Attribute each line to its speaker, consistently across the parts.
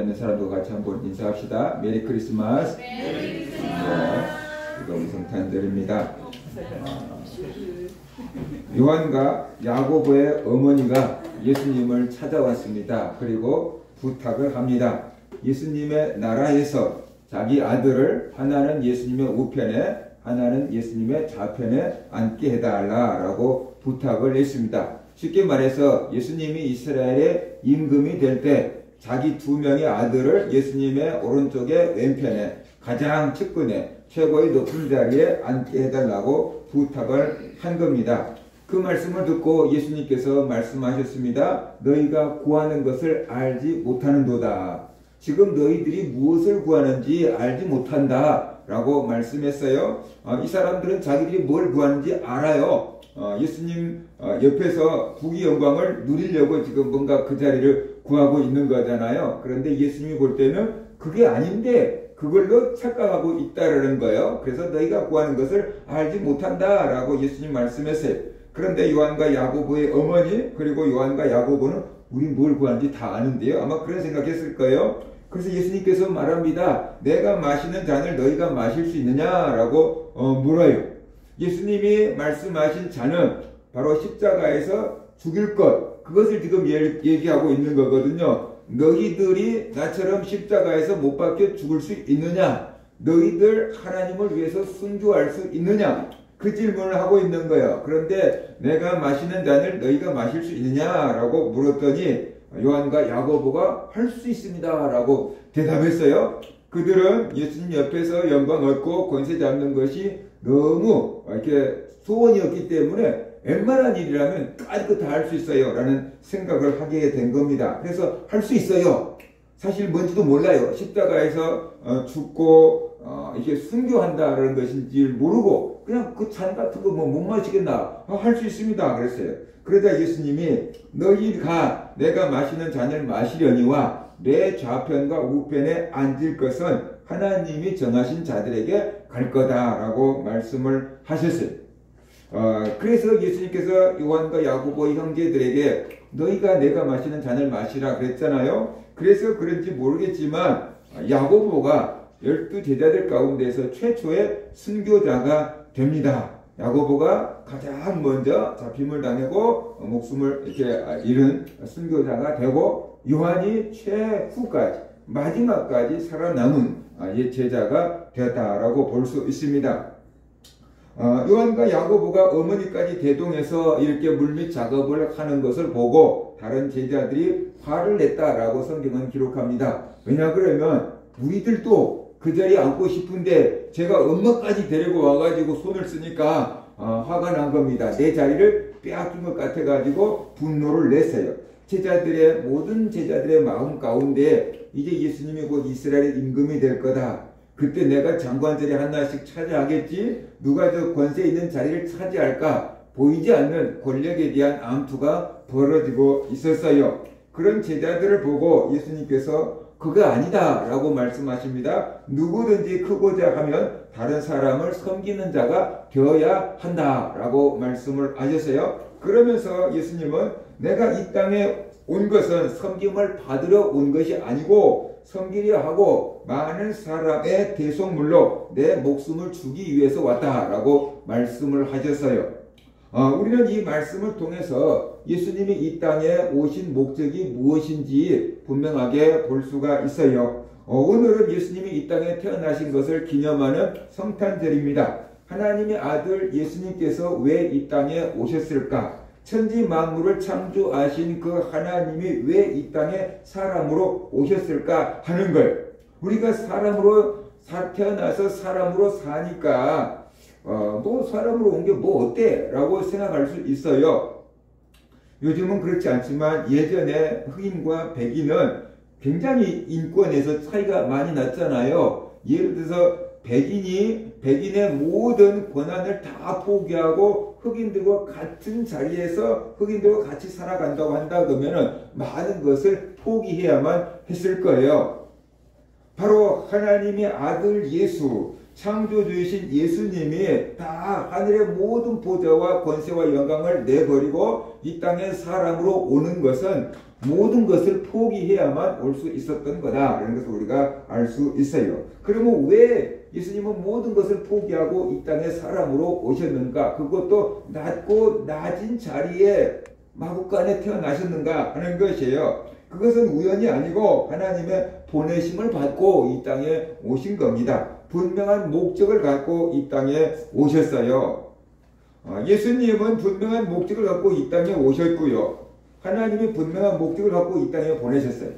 Speaker 1: 있는 사람들과 같이 한번 인사합시다. 메리 크리스마스.
Speaker 2: 메리 크리스마스.
Speaker 1: 이거 성탄절입니다. 요한과 야고보의 어머니가 예수님을 찾아왔습니다. 그리고 부탁을 합니다. 예수님의 나라에서 자기 아들을 하나는 예수님의 우편에 하나는 예수님의 좌편에 앉게 해달라라고 부탁을 했습니다. 쉽게 말해서 예수님이 이스라엘의 임금이 될 때 자기 두 명의 아들을 예수님의 오른쪽에 왼편에 가장 측근에 최고의 높은 자리에 앉게 해달라고 부탁을 한 겁니다. 그 말씀을 듣고 예수님께서 말씀하셨습니다. 너희가 구하는 것을 알지 못하는도다. 지금 너희들이 무엇을 구하는지 알지 못한다 라고 말씀했어요. 이 사람들은 자기들이 뭘 구하는지 알아요. 예수님 옆에서 국위 영광을 누리려고 지금 뭔가 그 자리를 구하고 있는 거잖아요. 그런데 예수님이 볼 때는 그게 아닌데 그걸로 착각하고 있다라는 거예요. 그래서 너희가 구하는 것을 알지 못한다 라고 예수님 말씀했어요. 그런데 요한과 야고보의 어머니 그리고 요한과 야고보는 우리 뭘 구하는지 다 아는데요. 아마 그런 생각했을 거예요. 그래서 예수님께서 말합니다. 내가 마시는 잔을 너희가 마실 수 있느냐라고 물어요. 예수님이 말씀하신 잔은 바로 십자가에서 죽일 것, 그것을 지금 얘기하고 있는 거거든요. 너희들이 나처럼 십자가에서 못 박혀 죽을 수 있느냐? 너희들 하나님을 위해서 순교할 수 있느냐? 그 질문을 하고 있는 거예요. 그런데 내가 마시는 잔을 너희가 마실 수 있느냐라고 물었더니 요한과 야고보가 할 수 있습니다 라고 대답했어요. 그들은 예수님 옆에서 영광 얻고 권세 잡는 것이 너무 이렇게 소원이었기 때문에 웬만한 일이라면 까짓 다 할 수 있어요 라는 생각을 하게 된 겁니다. 그래서 할 수 있어요. 사실 뭔지도 몰라요. 십자가에서 죽고 이게 순교한다라는 것인지 모르고 그냥 그 잔 같은 거 뭐 못 마시겠나? 할 수 있습니다 그랬어요. 그러자 예수님이 너희가 내가 마시는 잔을 마시려니와 내 좌편과 우편에 앉을 것은 하나님이 정하신 자들에게 갈 거다라고 말씀을 하셨어요. 그래서 예수님께서 요한과 야고보의 형제들에게 너희가 내가 마시는 잔을 마시라 그랬잖아요. 그래서 그런지 모르겠지만 야고보가 12 제자들 가운데서 최초의 순교자가 됩니다. 야고보가 가장 먼저 잡힘을 당하고 목숨을 이렇게 잃은 순교자가 되고 요한이 최후까지 마지막까지 살아남은 제자가 되었다라고 볼 수 있습니다. 요한과 야고보가 어머니까지 대동해서 이렇게 물밑 작업을 하는 것을 보고 다른 제자들이 화를 냈다라고 성경은 기록합니다. 왜냐 그러면 우리들도 그 자리에 앉고 싶은데 제가 엄마까지 데리고 와가지고 손을 쓰니까 화가 난 겁니다. 내 자리를 빼앗긴 것 같아가지고 분노를 냈어요. 모든 제자들의 마음 가운데 이제 예수님이 곧 이스라엘의 임금이 될 거다. 그때 내가 장관 자리 하나씩 차지하겠지? 누가 저 권세 있는 자리를 차지할까? 보이지 않는 권력에 대한 암투가 벌어지고 있었어요. 그런 제자들을 보고 예수님께서 그거 아니다 라고 말씀하십니다. 누구든지 크고자 하면 다른 사람을 섬기는 자가 되어야 한다 라고 말씀을 하셨어요. 그러면서 예수님은 내가 이 땅에 온 것은 섬김을 받으러 온 것이 아니고 섬기려 하고 많은 사람의 대속물로 내 목숨을 주기 위해서 왔다 라고 말씀을 하셨어요. 우리는 이 말씀을 통해서 예수님이 이 땅에 오신 목적이 무엇인지 분명하게 볼 수가 있어요. 오늘은 예수님이 이 땅에 태어나신 것을 기념하는 성탄절입니다. 하나님의 아들 예수님께서 왜 이 땅에 오셨을까? 천지 만물을 창조하신 그 하나님이 왜 이 땅에 사람으로 오셨을까 하는 걸 우리가 사람으로 태어나서 사람으로 사니까 뭐 사람으로 온 게 뭐 어때? 라고 생각할 수 있어요. 요즘은 그렇지 않지만 예전에 흑인과 백인은 굉장히 인권에서 차이가 많이 났잖아요. 예를 들어서 백인의 모든 권한을 다 포기하고 흑인들과 같은 자리에서 흑인들과 같이 살아간다고 한다 그러면은 많은 것을 포기해야만 했을 거예요. 바로 하나님의 아들 창조주이신 예수님이 다 하늘의 모든 보좌와 권세와 영광을 내버리고 이 땅에 사람으로 오는 것은 모든 것을 포기해야만 올 수 있었던 거다 라는 것을 우리가 알 수 있어요. 그러면 왜 예수님은 모든 것을 포기하고 이 땅에 사람으로 오셨는가? 그것도 낮고 낮은 자리에 마구간에 태어나셨는가 하는 것이에요. 그것은 우연이 아니고 하나님의 보내심을 받고 이 땅에 오신 겁니다. 분명한 목적을 갖고 이 땅에 오셨어요. 예수님은 분명한 목적을 갖고 이 땅에 오셨고요. 하나님이 분명한 목적을 갖고 이 땅에 보내셨어요.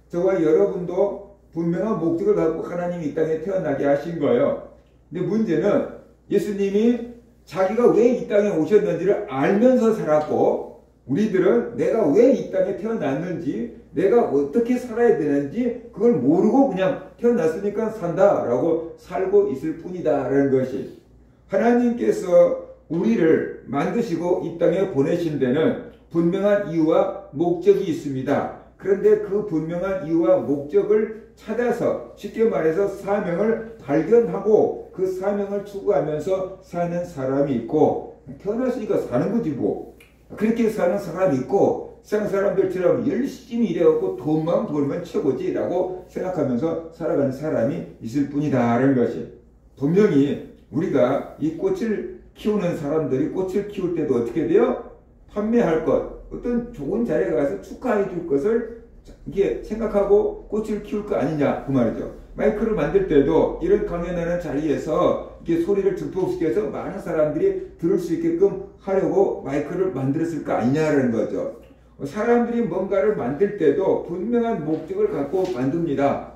Speaker 1: 저와 여러분도 분명한 목적을 갖고 하나님이 이 땅에 태어나게 하신 거예요. 근데 문제는 예수님이 자기가 왜 이 땅에 오셨는지를 알면서 살았고, 우리들은 내가 왜 이 땅에 태어났는지, 내가 어떻게 살아야 되는지 그걸 모르고 그냥 태어났으니까 산다라고 살고 있을 뿐이다 라는 것이, 하나님께서 우리를 만드시고 이 땅에 보내신 데는 분명한 이유와 목적이 있습니다. 그런데 그 분명한 이유와 목적을 찾아서, 쉽게 말해서 사명을 발견하고 그 사명을 추구하면서 사는 사람이 있고, 태어났으니까 사는 거지 뭐. 그렇게 사는 사람이 있고, 세상 사람들처럼 열심히 일해갖고 돈만 벌면 최고지 라고 생각하면서 살아가는 사람이 있을 뿐이다 라는 것이, 분명히 우리가 이 꽃을 키우는 사람들이 꽃을 키울 때도 어떻게 돼요? 판매할 것, 어떤 좋은 자리에 가서 축하해 줄 것을 이게 생각하고 꽃을 키울 거 아니냐 그 말이죠. 마이크를 만들 때도 이런 강연하는 자리에서 이렇게 소리를 증폭시켜서 많은 사람들이 들을 수 있게끔 하려고 마이크를 만들었을 거 아니냐라는 거죠. 사람들이 뭔가를 만들 때도 분명한 목적을 갖고 만듭니다.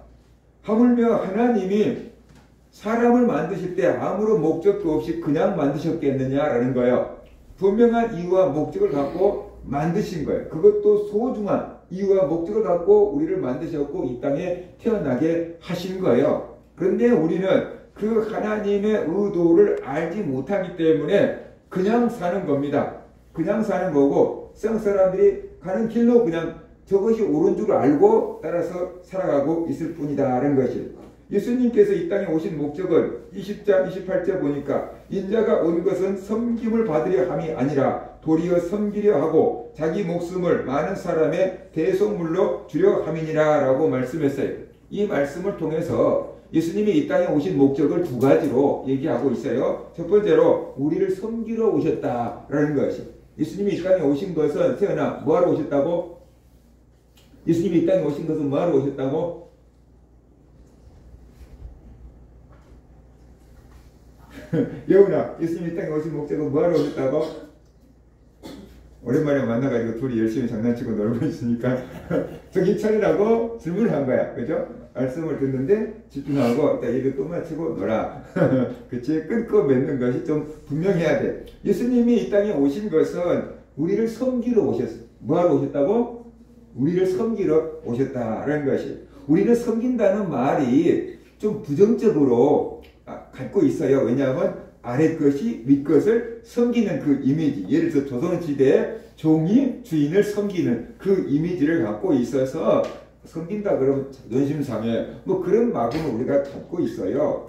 Speaker 1: 하물며 하나님이 사람을 만드실 때 아무런 목적도 없이 그냥 만드셨겠느냐라는 거예요. 분명한 이유와 목적을 갖고 만드신 거예요. 그것도 소중한 이유와 목적을 갖고 우리를 만드셨고 이 땅에 태어나게 하신 거예요. 그런데 우리는 그 하나님의 의도를 알지 못하기 때문에 그냥 사는 겁니다. 그냥 사는 거고, 세상 사람들이 가는 길로 그냥 저것이 옳은 줄 알고 따라서 살아가고 있을 뿐이다라는 것이, 예수님께서 이 땅에 오신 목적은 20장 28절 보니까 인자가 온 것은 섬김을 받으려 함이 아니라 도리어 섬기려 하고 자기 목숨을 많은 사람의 대속물로 주려 함이니라 라고 말씀했어요. 이 말씀을 통해서 예수님이 이 땅에 오신 목적을 두 가지로 얘기하고 있어요. 첫 번째로 우리를 섬기러 오셨다라는 것이, 예수님이 이 땅에 오신 것은, 세연아 뭐하러 오셨다고? 예수님이 이 땅에 오신 것은 뭐하러 오셨다고? 여운아, 예수님이 이 땅에 오신 목적은 뭐하러 오셨다고? 오랜만에 만나가지고 둘이 열심히 장난치고 놀고 있으니까 정신 차리라고 질문을 한 거야. 그죠? 말씀을 듣는데 집중하고 입에 또 맞추고 놀아. 그치? 끊고 맺는 것이 좀 분명해야 돼. 예수님이 이 땅에 오신 것은 우리를 섬기러 오셨어. 뭐하러 오셨다고? 우리를 섬기러 오셨다라는 것이, 우리를 섬긴다는 말이 좀 부정적으로 갖고 있어요. 왜냐하면 아래 것이 윗 것을 섬기는 그 이미지, 예를 들어 조선시대에 종이 주인을 섬기는 그 이미지를 갖고 있어서 섬긴다 그러면 자존심 상해, 뭐 그런 마음을 우리가 갖고 있어요.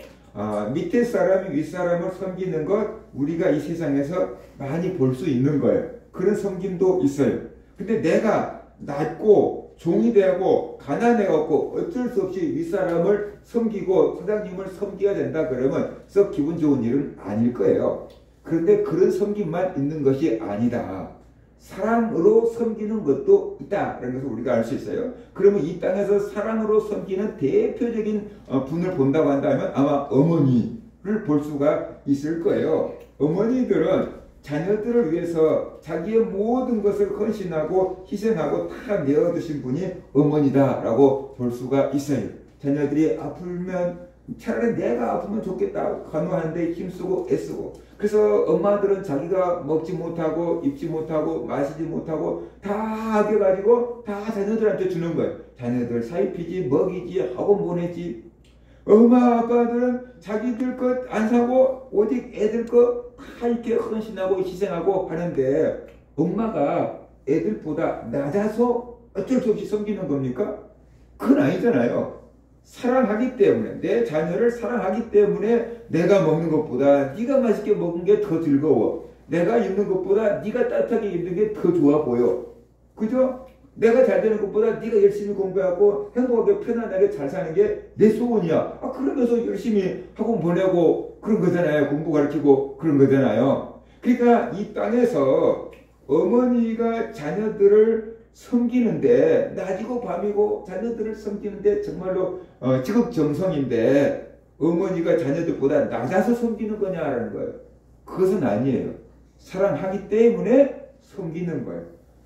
Speaker 1: 밑에 사람이 윗사람을 섬기는 것, 우리가 이 세상에서 많이 볼 수 있는 거예요. 그런 섬김도 있어요. 근데 내가 낮고 종이 되고 가난해갖고 어쩔 수 없이 윗사람을 섬기고 사장님을 섬겨야 된다 그러면 썩 기분 좋은 일은 아닐 거예요. 그런데 그런 섬김만 있는 것이 아니다. 사랑으로 섬기는 것도 있다라는 것을 우리가 알 수 있어요. 그러면 이 땅에서 사랑으로 섬기는 대표적인 분을 본다고 한다면 아마 어머니를 볼 수가 있을 거예요. 어머니들은 자녀들을 위해서 자기의 모든 것을 헌신하고 희생하고 다 내어두신 분이 어머니다라고 볼 수가 있어요. 자녀들이 아프면 차라리 내가 아프면 좋겠다 간호하는데 힘쓰고 애쓰고, 그래서 엄마들은 자기가 먹지 못하고 입지 못하고 마시지 못하고 다 아껴가지고 다 자녀들한테 주는 거예요. 자녀들 사입히지 먹이지 학원 보내지. 엄마 아빠들은 자기들 것 안 사고 오직 애들 것 다 이렇게 헌신하고 희생하고 하는데, 엄마가 애들보다 낮아서 어쩔 수 없이 섬기는 겁니까? 그건 아니잖아요. 사랑하기 때문에, 내 자녀를 사랑하기 때문에 내가 먹는 것보다 네가 맛있게 먹은 게 더 즐거워. 내가 입는 것보다 네가 따뜻하게 입는 게 더 좋아 보여. 그죠? 내가 잘 되는 것보다 네가 열심히 공부하고 행복하게 편안하게 잘 사는 게 내 소원이야. 그러면서 열심히 학원 보내고 그런 거잖아요. 공부 가르치고 그런 거잖아요. 그러니까 이 땅에서 어머니가 자녀들을 섬기는데, 낮이고 밤이고 자녀들을 섬기는데 정말로 지극정성인데, 어머니가 자녀들보다 낮아서 섬기는 거냐라는 거예요. 그것은 아니에요. 사랑하기 때문에 섬기는 거예요.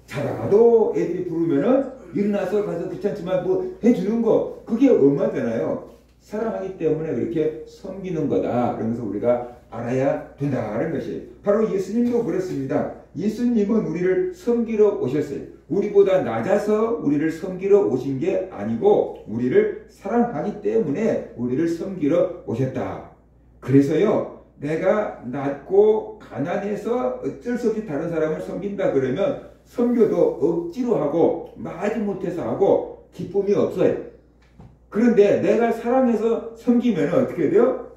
Speaker 1: 자다가도 애들이 부르면은 일어나서 가서 귀찮지만 뭐 해주는 거, 그게 엄마잖아요. 사랑하기 때문에 그렇게 섬기는 거다. 그러면서 우리가 알아야 된다는 것이 바로 예수님도 그렇습니다. 예수님은 우리를 섬기러 오셨어요. 우리보다 낮아서 우리를 섬기러 오신 게 아니고 우리를 사랑하기 때문에 우리를 섬기러 오셨다. 그래서요, 내가 낮고 가난해서 어쩔 수 없이 다른 사람을 섬긴다 그러면 섬겨도 억지로 하고 마지못해서 하고 기쁨이 없어요. 그런데 내가 사랑해서 섬기면 어떻게 돼요?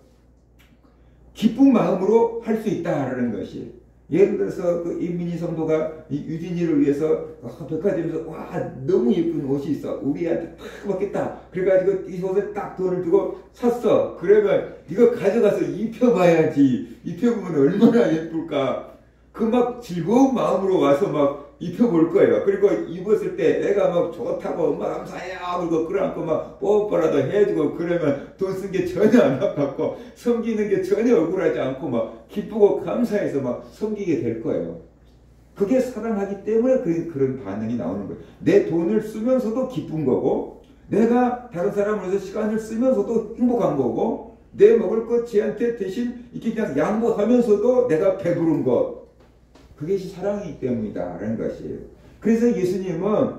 Speaker 1: 기쁜 마음으로 할 수 있다라는 것이. 예를 들어서 그 임민희 성도가 유진이를 위해서 백화점에서 와 너무 예쁜 옷이 있어, 우리한테 딱 맞겠다, 그래가지고 이 옷에 딱 돈을 주고 샀어. 그러면 이거 가져가서 입혀봐야지, 입혀보면 얼마나 예쁠까. 그 막 즐거운 마음으로 와서 막 입혀볼 거예요. 그리고 입었을 때 애가 막 좋다고 엄마 감사해요 그리고 끌어안고 막 뽀뽀라도 해주고 그러면 돈 쓴 게 전혀 안 아깝고 섬기는 게 전혀 억울하지 않고 막 기쁘고 감사해서 막 섬기게 될 거예요. 그게 사랑하기 때문에 그런 반응이 나오는 거예요. 내 돈을 쓰면서도 기쁜 거고, 내가 다른 사람을 위해서 시간을 쓰면서도 행복한 거고, 내 먹을 것 쟤한테 대신 이렇게 그냥 양보하면서도 내가 배부른 것, 그것이 사랑이기 때문이다라는 것이에요. 그래서 예수님은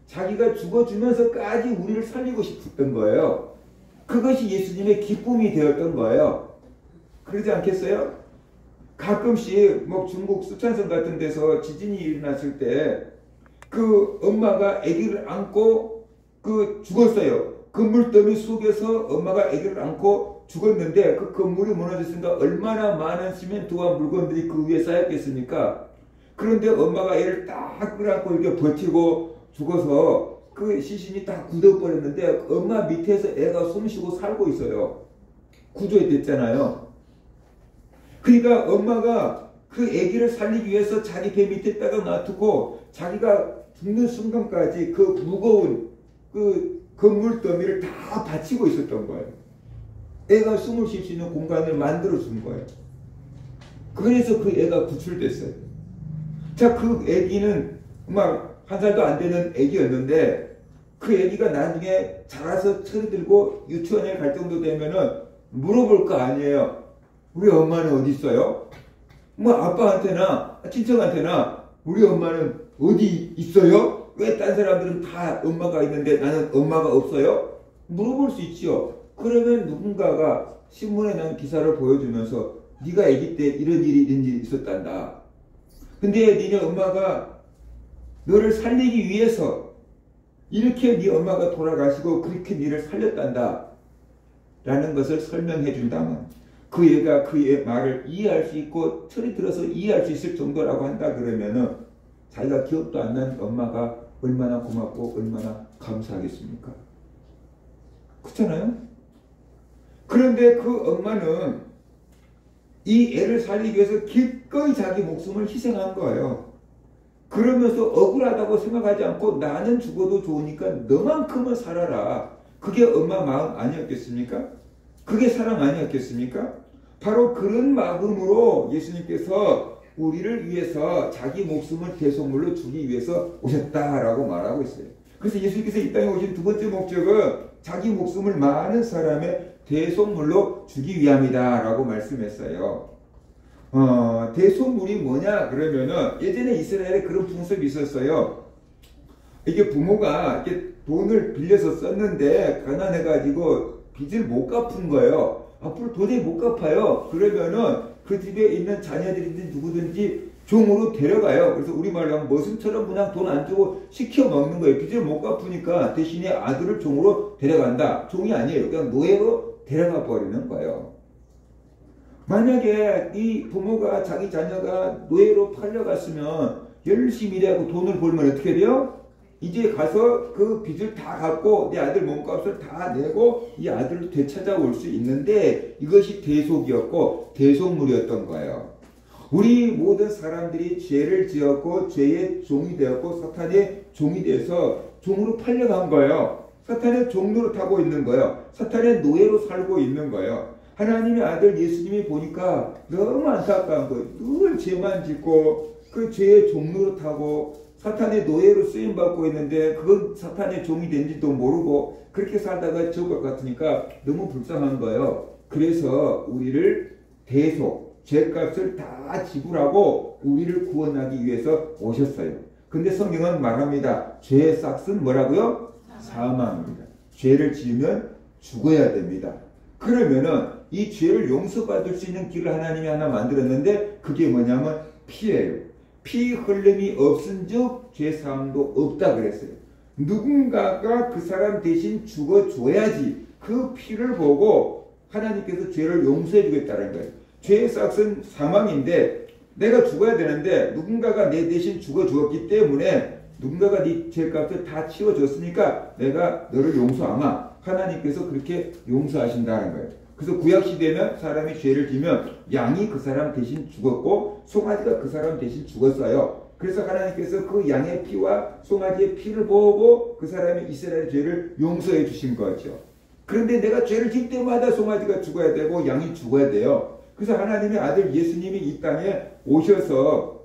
Speaker 1: 자기가 죽어주면서까지 우리를 살리고 싶었던 거예요. 그것이 예수님의 기쁨이 되었던 거예요. 그러지 않겠어요? 가끔씩 뭐 중국 수촨성 같은 데서 지진이 일어났을 때 그 엄마가 아기를 안고 죽었어요. 건물더미 속에서 엄마가 아기를 안고 죽었는데 그 건물이 무너졌으니까 얼마나 많은 시멘트와 물건들이 그 위에 쌓였겠습니까? 그런데 엄마가 애를 딱 끌어안고 이렇게 버티고 죽어서 그 시신이 다 굳어버렸는데 엄마 밑에서 애가 숨쉬고 살고 있어요. 구조됐잖아요. 그러니까 엄마가 그 아기를 살리기 위해서 자기 배 밑에다가 놔두고 자기가 죽는 순간까지 그 무거운 그 건물 더미를 다 바치고 있었던 거예요. 애가 숨을 쉴 수 있는 공간을 만들어 준 거예요. 그래서 그 애가 구출됐어요. 자, 그 애기는 막 1살도 안 되는 애기였는데 그 애기가 나중에 자라서 철이 들고 유치원에 갈 정도 되면은 물어볼 거 아니에요. 우리 엄마는 어디 있어요? 뭐 아빠한테나 친척한테나 우리 엄마는 어디 있어요? 왜 딴 사람들은 다 엄마가 있는데 나는 엄마가 없어요? 물어볼 수 있죠. 그러면 누군가가 신문에 난 기사를 보여주면서 네가 아기 때 이런 일이 있었단다. 근데 니네 엄마가 너를 살리기 위해서 이렇게 네 엄마가 돌아가시고 그렇게 니를 살렸단다 라는 것을 설명해 준다면 그 애가 그의 말을 이해할 수 있고 철이 들어서 이해할 수 있을 정도라고 한다 그러면은 자기가 기억도 안 난 엄마가 얼마나 고맙고 얼마나 감사하겠습니까? 그렇잖아요? 그런데 그 엄마는 이 애를 살리기 위해서 기꺼이 자기 목숨을 희생한 거예요. 그러면서 억울하다고 생각하지 않고 나는 죽어도 좋으니까 너만큼은 살아라. 그게 엄마 마음 아니었겠습니까? 그게 사랑 아니었겠습니까? 바로 그런 마음으로 예수님께서 우리를 위해서 자기 목숨을 대속물로 주기 위해서 오셨다라고 말하고 있어요. 그래서 예수님께서 이 땅에 오신 두 번째 목적은 자기 목숨을 많은 사람의 대속물로 주기 위함이다 라고 말씀했어요. 대속물이 뭐냐 그러면은 예전에 이스라엘에 그런 풍습이 있었어요. 이게 부모가 이렇게 돈을 빌려서 썼는데 가난해가지고 빚을 못 갚은 거예요. 앞으로 도저히 못 갚아요. 그러면은 그 집에 있는 자녀들이든 누구든지 종으로 데려가요. 그래서 우리말로 하면 머슴처럼 그냥 돈 안 주고 시켜 먹는 거예요. 빚을 못 갚으니까 대신에 아들을 종으로 데려간다. 종이 아니에요. 그냥 노예로 데려가 버리는 거예요. 만약에 이 부모가 자기 자녀가 노예로 팔려갔으면 열심히 일하고 돈을 벌면 어떻게 돼요? 이제 가서 그 빚을 다 갚고 내 아들 몸값을 다 내고 이 아들을 되찾아올 수 있는데 이것이 대속이었고 대속물이었던 거예요. 우리 모든 사람들이 죄를 지었고 죄의 종이 되었고 사탄의 종이 돼서 종으로 팔려간 거예요. 사탄의 종로로 타고 있는 거예요. 사탄의 노예로 살고 있는 거예요. 하나님의 아들 예수님이 보니까 너무 안타까운 거예요. 늘 죄만 짓고 그 죄의 종로로 타고 사탄의 노예로 쓰임받고 있는데 그건 사탄의 종이 된지도 모르고 그렇게 살다가 죽을 것 같으니까 너무 불쌍한 거예요. 그래서 우리를 대속, 죄값을 다 지불하고 우리를 구원하기 위해서 오셨어요. 근데 성경은 말합니다. 죄의 싹은 뭐라고요? 사망입니다. 죄를 지으면 죽어야 됩니다. 그러면은 이 죄를 용서받을 수 있는 길을 하나님이 하나 만들었는데 그게 뭐냐면 피예요. 피 흘림이 없은즉 죄사함도 없다 그랬어요. 누군가가 그 사람 대신 죽어줘야지 그 피를 보고 하나님께서 죄를 용서해 주겠다는 거예요. 죄의 싹은 사망인데 내가 죽어야 되는데 누군가가 내 대신 죽어주었기 때문에 누군가가 네 죄값을 다 치워줬으니까 내가 너를 용서하마. 하나님께서 그렇게 용서하신다는 거예요. 그래서 구약시대면 사람이 죄를 지면 양이 그 사람 대신 죽었고 송아지가 그 사람 대신 죽었어요. 그래서 하나님께서 그 양의 피와 송아지의 피를 보고 그 사람이 이스라엘의 죄를 용서해 주신 거죠. 그런데 내가 죄를 질 때마다 송아지가 죽어야 되고 양이 죽어야 돼요. 그래서 하나님의 아들 예수님이 이 땅에 오셔서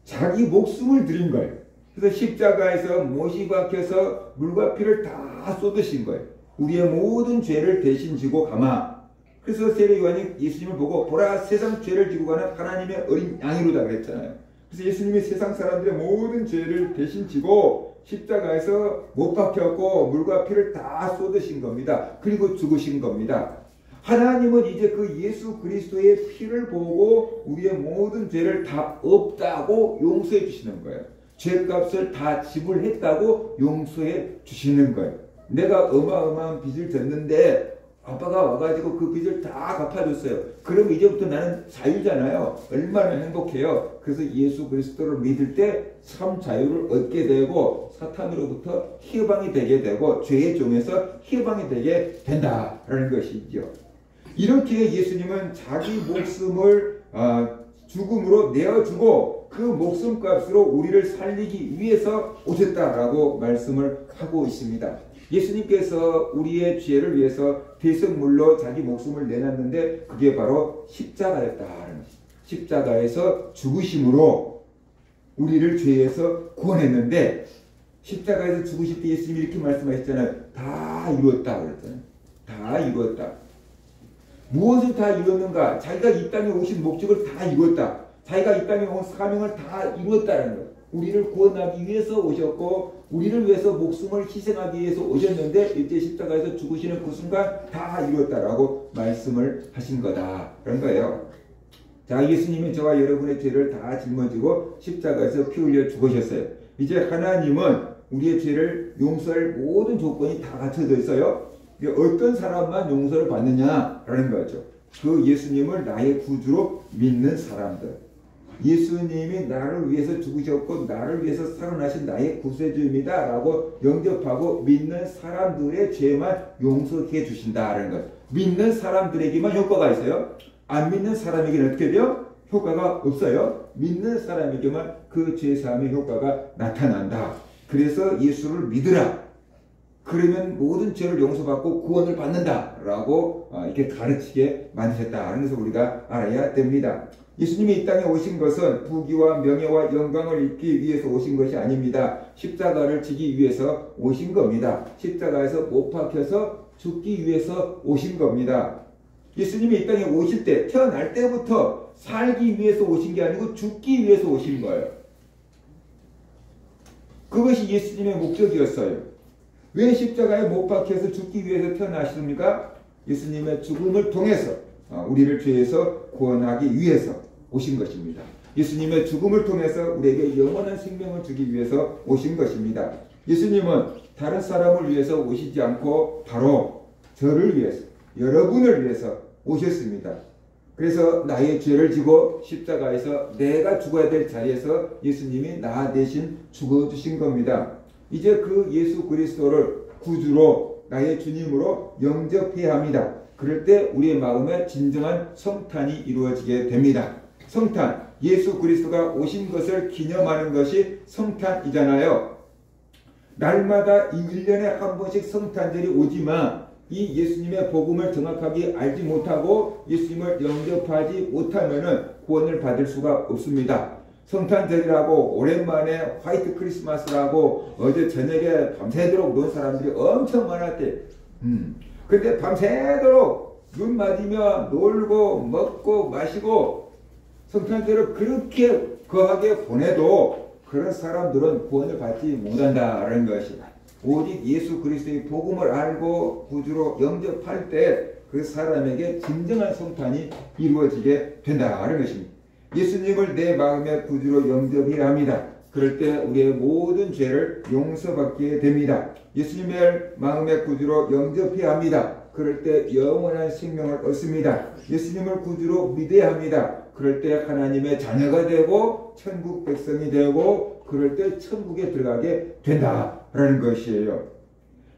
Speaker 1: 자기 목숨을 드린 거예요. 그래서 십자가에서 못이 박혀서 물과 피를 다 쏟으신 거예요. 우리의 모든 죄를 대신 지고 가마. 그래서 세례 요한이 예수님을 보고 보라 세상 죄를 지고 가는 하나님의 어린 양이로다 그랬잖아요. 그래서 예수님이 세상 사람들의 모든 죄를 대신 지고 십자가에서 못 박혔고 물과 피를 다 쏟으신 겁니다. 그리고 죽으신 겁니다. 하나님은 이제 그 예수 그리스도의 피를 보고 우리의 모든 죄를 다 없다고 용서해 주시는 거예요. 죄값을 다 지불했다고 용서해 주시는 거예요. 내가 어마어마한 빚을 졌는데 아빠가 와가지고 그 빚을 다 갚아줬어요. 그럼 이제부터 나는 자유잖아요. 얼마나 행복해요. 그래서 예수 그리스도를 믿을 때 참 자유를 얻게 되고 사탄으로부터 해방이 되게 되고 죄의 종에서 해방이 되게 된다라는 것이죠. 이렇게 예수님은 자기 목숨을 죽음으로 내어주고 그 목숨값으로 우리를 살리기 위해서 오셨다라고 말씀을 하고 있습니다. 예수님께서 우리의 죄를 위해서 대속물로 자기 목숨을 내놨는데 그게 바로 십자가였다라는 것입니다. 십자가에서 죽으심으로 우리를 죄에서 구원했는데 십자가에서 죽으실 때 예수님이 이렇게 말씀하셨잖아요. 다 이루었다 그랬잖아요. 다 이루었다. 무엇을 다 이뤘는가? 자기가 이 땅에 오신 목적을 다 이뤘다. 자기가 이 땅에 온 사명을 다 이뤘다는 것. 우리를 구원하기 위해서 오셨고 우리를 위해서 목숨을 희생하기 위해서 오셨는데 이제 십자가에서 죽으시는 그 순간 다 이뤘다라고 말씀을 하신 거다라는 거예요. 자, 예수님이 저와 여러분의 죄를 다 짊어지고 십자가에서 피 흘려 죽으셨어요. 이제 하나님은 우리의 죄를 용서할 모든 조건이 다 갖춰져 있어요. 어떤 사람만 용서를 받느냐라는 거죠. 그 예수님을 나의 구주로 믿는 사람들. 예수님이 나를 위해서 죽으셨고 나를 위해서 살아나신 나의 구세주입니다 라고 영접하고 믿는 사람들의 죄만 용서해 주신다는 것. 믿는 사람들에게만 효과가 있어요. 안 믿는 사람에게는 어떻게 돼요? 효과가 없어요. 믿는 사람에게만 그 죄사함의 효과가 나타난다. 그래서 예수를 믿으라. 그러면 모든 죄를 용서받고 구원을 받는다라고 이렇게 가르치게 만드셨다. 그래서 우리가 알아야 됩니다. 예수님이 이 땅에 오신 것은 부귀와 명예와 영광을 입기 위해서 오신 것이 아닙니다. 십자가를 지기 위해서 오신 겁니다. 십자가에서 못 박혀서 죽기 위해서 오신 겁니다. 예수님이 이 땅에 오실 때 태어날 때부터 살기 위해서 오신 게 아니고 죽기 위해서 오신 거예요. 그것이 예수님의 목적이었어요. 왜 십자가에 못 박혀서 죽기 위해서 태어나셨습니까? 예수님의 죽음을 통해서 우리를 죄에서 구원하기 위해서 오신 것입니다. 예수님의 죽음을 통해서 우리에게 영원한 생명을 주기 위해서 오신 것입니다. 예수님은 다른 사람을 위해서 오시지 않고 바로 저를 위해서, 여러분을 위해서 오셨습니다. 그래서 나의 죄를 지고 십자가에서 내가 죽어야 될 자리에서 예수님이 나 대신 죽어주신 겁니다. 이제 그 예수 그리스도를 구주로 나의 주님으로 영접해야 합니다. 그럴 때 우리의 마음에 진정한 성탄이 이루어지게 됩니다. 성탄, 예수 그리스도가 오신 것을 기념하는 것이 성탄이잖아요. 날마다 1년에 한 번씩 성탄절이 오지만 이 예수님의 복음을 정확하게 알지 못하고 예수님을 영접하지 못하면 구원을 받을 수가 없습니다. 성탄절이라고 오랜만에 화이트 크리스마스라고 어제 저녁에 밤새도록 논 사람들이 엄청 많았대. 근데 밤새도록 눈 맞으며 놀고 먹고 마시고 성탄절을 그렇게 거하게 보내도 그런 사람들은 구원을 받지 못한다라는 것이다. 오직 예수 그리스도의 복음을 알고 구주로 영접할 때 그 사람에게 진정한 성탄이 이루어지게 된다는 것입니다. 예수님을 내 마음의 구주로 영접해야 합니다. 그럴 때 우리의 모든 죄를 용서받게 됩니다. 예수님을 마음의 구주로 영접해야 합니다. 그럴 때 영원한 생명을 얻습니다. 예수님을 구주로 믿어야 합니다. 그럴 때 하나님의 자녀가 되고 천국 백성이 되고 그럴 때 천국에 들어가게 된다라는 것이에요.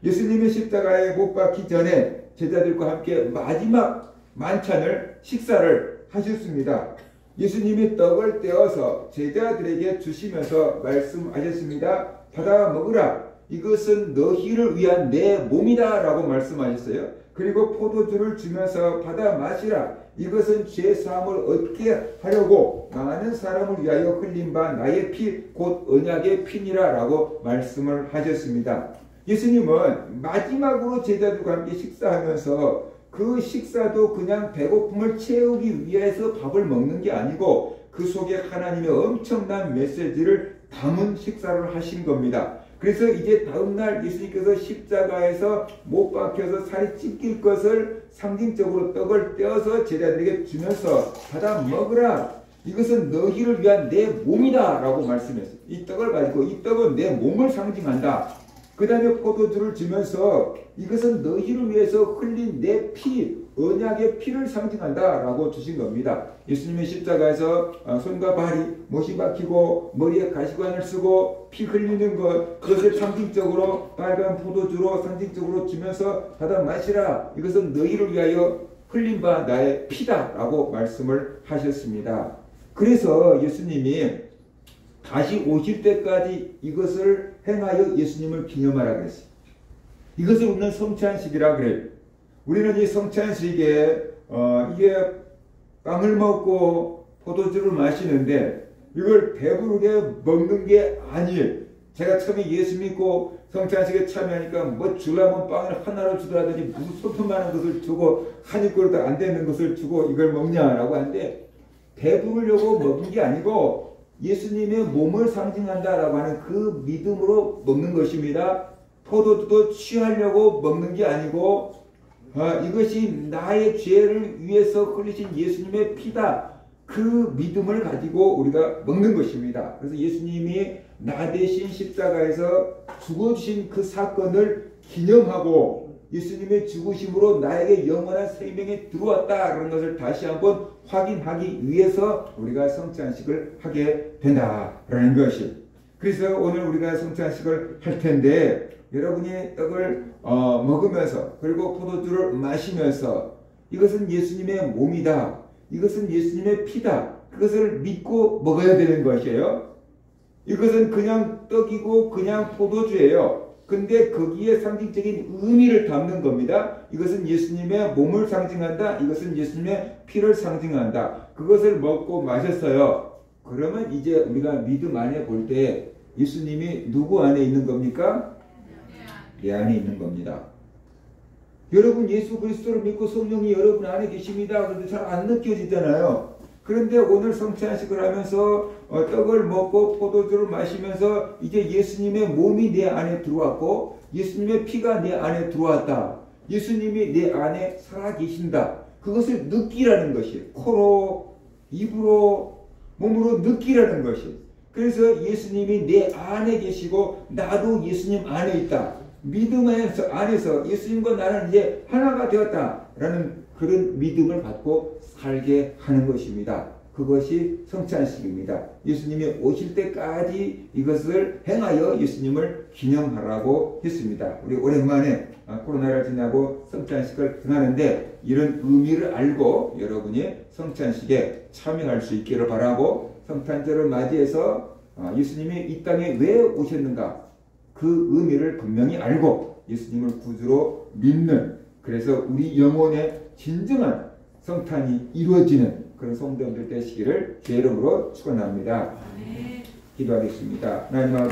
Speaker 1: 예수님이 십자가에 못 박기 전에 제자들과 함께 마지막 만찬을 식사를 하셨습니다. 예수님이 떡을 떼어서 제자들에게 주시면서 말씀하셨습니다. 받아 먹으라. 이것은 너희를 위한 내 몸이다 라고 말씀하셨어요. 그리고 포도주를 주면서 받아 마시라. 이것은 죄사함을 얻게 하려고 많은 사람을 위하여 흘린 바 나의 피 곧 언약의 피니라 라고 말씀을 하셨습니다. 예수님은 마지막으로 제자들과 함께 식사하면서 그 식사도 그냥 배고픔을 채우기 위해서 밥을 먹는 게 아니고 그 속에 하나님의 엄청난 메시지를 담은 식사를 하신 겁니다. 그래서 이제 다음날 예수님께서 십자가에서 못 박혀서 살이 찢길 것을 상징적으로 떡을 떼어서 제자들에게 주면서 받아 먹으라. 이것은 너희를 위한 내 몸이다 라고 말씀했어요. 이 떡을 가지고 이 떡은 내 몸을 상징한다. 그 다음에 포도주를 주면서 이것은 너희를 위해서 흘린 내 피, 언약의 피를 상징한다 라고 주신 겁니다. 예수님이 십자가에서 손과 발이 못이 박히고 머리에 가시관을 쓰고 피 흘리는 것, 그것을 상징적으로 빨간 포도주로 상징적으로 주면서 받아 마시라. 이것은 너희를 위하여 흘린 바 나의 피다 라고 말씀을 하셨습니다. 그래서 예수님이 다시 오실 때까지 이것을 행하여 예수님을 기념하라 그랬어요. 이것을 우리는 성찬식이라 그래요. 우리는 이 성찬식에 이게 빵을 먹고 포도주를 마시는데 이걸 배부르게 먹는 게 아니에요. 제가 처음에 예수 믿고 성찬식에 참여하니까 뭐 주려면 빵을 하나를 주더라더니 무슨 소품만한 것을 주고 한 입그릇도 안 되는 것을 주고 이걸 먹냐라고 하는데 배부르려고 먹는 게 아니고 예수님의 몸을 상징한다라고 하는 그 믿음으로 먹는 것입니다. 포도주도 취하려고 먹는 게 아니고 이것이 나의 죄를 위해서 흘리신 예수님의 피다. 그 믿음을 가지고 우리가 먹는 것입니다. 그래서 예수님이 나 대신 십자가에서 죽어주신 그 사건을 기념하고 예수님의 죽으심으로 나에게 영원한 생명이 들어왔다라는 것을 다시 한번 확인하기 위해서 우리가 성찬식을 하게 된다라는 것이. 그래서 오늘 우리가 성찬식을 할 텐데 여러분이 떡을 먹으면서 그리고 포도주를 마시면서 이것은 예수님의 몸이다. 이것은 예수님의 피다. 그것을 믿고 먹어야 되는 것이에요. 이것은 그냥 떡이고 그냥 포도주예요. 근데 거기에 상징적인 의미를 담는 겁니다. 이것은 예수님의 몸을 상징한다. 이것은 예수님의 피를 상징한다. 그것을 먹고 마셨어요. 그러면 이제 우리가 믿음 안에 볼 때 예수님이 누구 안에 있는 겁니까? 내 안에 있는 겁니다. 여러분 예수 그리스도를 믿고 성령이 여러분 안에 계십니다. 그런데 잘 안 느껴지잖아요. 그런데 오늘 성찬식을 하면서 떡을 먹고 포도주를 마시면서 이제 예수님의 몸이 내 안에 들어왔고 예수님의 피가 내 안에 들어왔다. 예수님이 내 안에 살아계신다. 그것을 느끼라는 것이에요. 코로, 입으로, 몸으로 느끼라는 것이. 그래서 예수님이 내 안에 계시고 나도 예수님 안에 있다. 믿음 안에서 예수님과 나는 이제 하나가 되었다라는 그런 믿음을 갖고 살게 하는 것입니다. 그것이 성찬식입니다. 예수님이 오실 때까지 이것을 행하여 예수님을 기념하라고 했습니다. 우리 오랜만에 코로나를 지나고 성찬식을 행하는데 이런 의미를 알고 여러분이 성찬식에 참여할 수 있기를 바라고, 성탄절을 맞이해서 예수님이 이 땅에 왜 오셨는가 그 의미를 분명히 알고 예수님을 구주로 믿는, 그래서 우리 영혼의 진정한 성탄이 이루어지는 그런 성도들 되시기를 주의 이름으로 축원합니다. 기도하겠습니다. 하나님 아버지,